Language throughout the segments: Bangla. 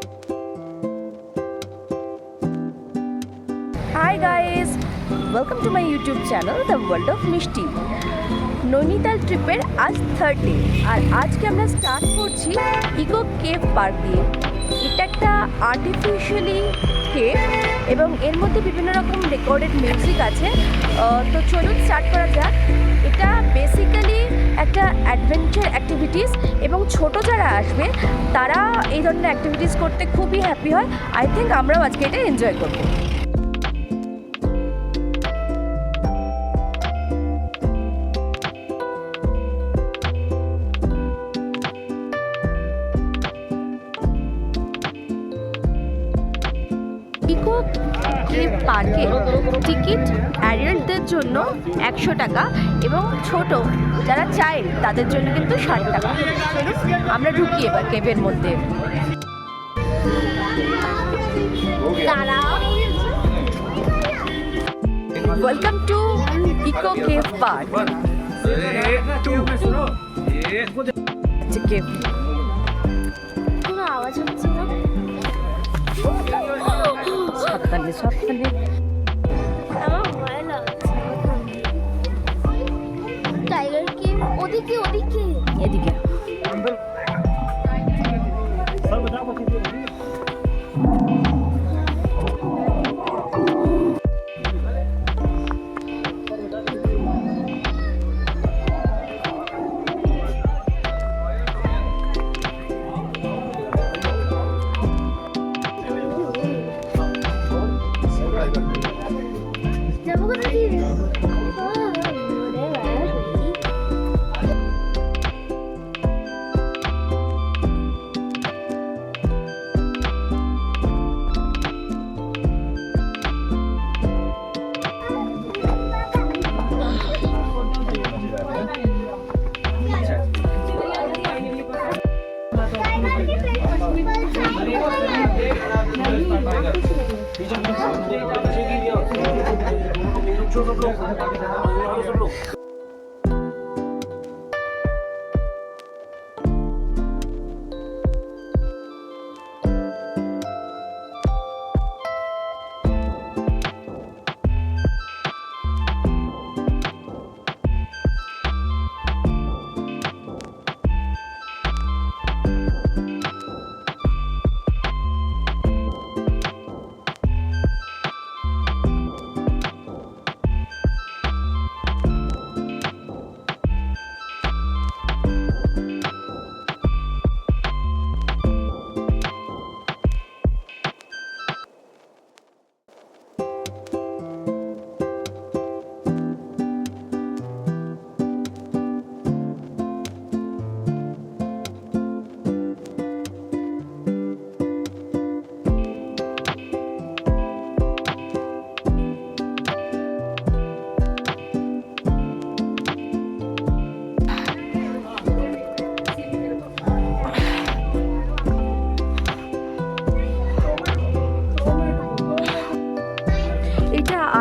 Hi guys, welcome to my YouTube channel The World of Mishti. Nainital ট্রিপের আজ 30 আর আজকে আমরা স্টার্ট করছি ইকো কেভ পার্ক দিয়ে। এটা একটা আর্টিফিশিয়ালি কেভ এবং এর মধ্যে বিভিন্ন রকম রেকর্ডেড মিউজিক আছে। তো চলুন স্টার্ট করা যাক। এটা বেসিক্যালি একটা অ্যাডভেঞ্চার অ্যাক্টিভিটিস এবং ছোট যারা আসবে তারা এই ধরনের অ্যাক্টিভিটিস করতে খুবই হ্যাপি হয়। আই থিঙ্ক আমরাও আজকে এটা এনজয় করবো। ইকো কেভ পার্কে টিকিট অ্যাডাল্টদের জন্য 100 টাকা এবং ছোট যারা চাইল্ড তাদের জন্য কিন্তু 60 টাকা। আমরা ঢুকি এবার কেভের মধ্যে। Welcome to eco cave park. Cave আওয়াজ হচ্ছে না। সাবধানে সাবধানে। আমার ভয় লাগছে। টাইগার কি ওদিকে ওদিকে এদিকে যাবো কোথায়?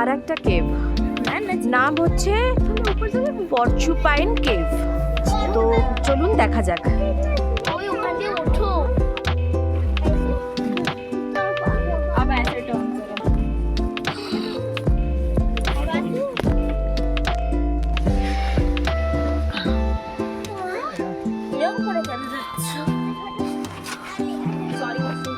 আর একটা কেভ, নাম হচ্ছে পরচুপাইন কেভ। তো চলুন দেখা যাক। ওই ওখান দিয়ে ওঠো। আবার ऐसे टर्न करो। এরকম করে কেন যাচ্ছ? সরি মাসি।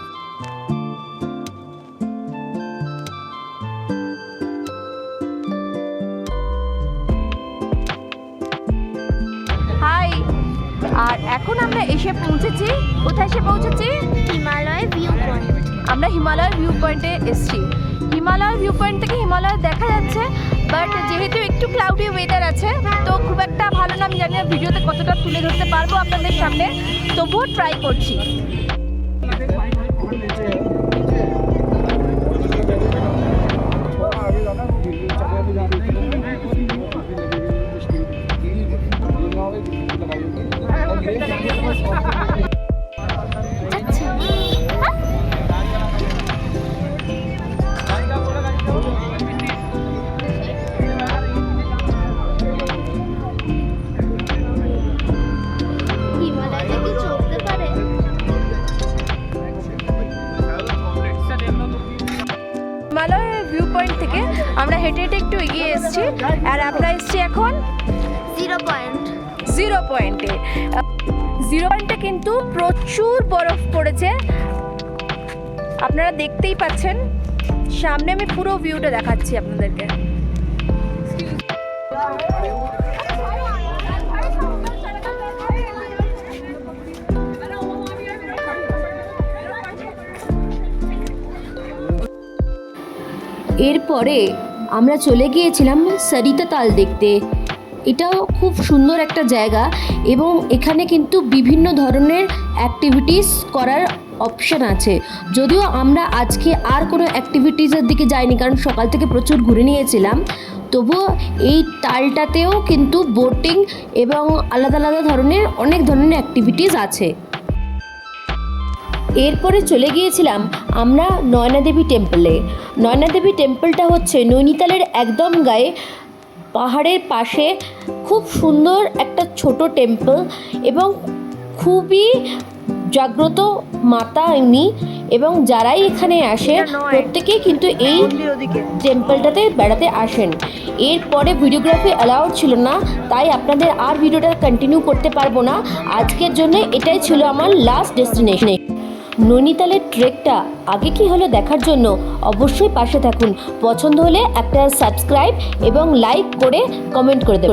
হাই, আর এখন আমরা এসে পৌঁছেছি। কোথায় এসে পৌঁছেছি? Himalaya view point. আমরা হিমালয়ের ভিউ পয়েন্টে এসেছি। হিমালয়ের ভিউ পয়েন্ট থেকে হিমালয় দেখা যাচ্ছে, বাট যেহেতু একটু ক্লাউডি ওয়েদার আছে তো খুব একটা ভালো না। আমি জানি না ভিডিওতে কতটা তুলে ধরতে পারবো আপনাদের সামনে, তবুও ট্রাই করছি। আমরা হেঁটে হেঁটে একটু এগিয়ে এসেছি আর আমরা এসেছি এখন 0 পয়েন্ট। 0 পয়েন্টে। 0 পয়েন্টে কিন্তু প্রচুর বরফ পড়েছে, আপনারা দেখতেই পাচ্ছেন। সামনে আমি পুরো ভিউটা দেখাচ্ছি আপনাদেরকে। এরপরে আমরা চলে গিয়েছিলাম সরিতা তাল দেখতে। এটাও খুব সুন্দর একটা জায়গা এবং এখানে কিন্তু বিভিন্ন ধরনের অ্যাক্টিভিটিস করার অপশান আছে। যদিও আমরা আজকে আর কোনো অ্যাক্টিভিটিসের দিকে যাইনি, কারণ সকাল থেকে প্রচুর ঘুরে নিয়েছিলাম, তবুও এই তালটাতেও কিন্তু বোটিং এবং আলাদা আলাদা ধরনের অনেক ধরনের অ্যাক্টিভিটিস আছে। এরপরে চলে গিয়েছিলাম আমরা নয়নাদেবী টেম্পলে। নয়নাদেবী টেম্পলটা হচ্ছে নৈনিতালের একদম গায়ে পাহাড়ের পাশে খুব সুন্দর একটা ছোট টেম্পল এবং খুবই জাগ্রত মাতা ইনি, এবং যারাই এখানে আসে প্রত্যেকেই কিন্তু এই টেম্পলটাতে বেড়াতে আসেন। এরপরে ভিডিওগ্রাফি অ্যালাউড ছিল না, তাই আপনাদের আর ভিডিওটা কন্টিনিউ করতে পারবো না। আজকের জন্য এটাই ছিল আমার লাস্ট ডেস্টিনেশন। নৈনিতালের ট্রেকটা আগে কি হলো দেখার জন্য অবশ্যই পাশে থাকুন। পছন্দ হলে একটা সাবস্ক্রাইব এবং লাইক করে কমেন্ট করে দেবেন।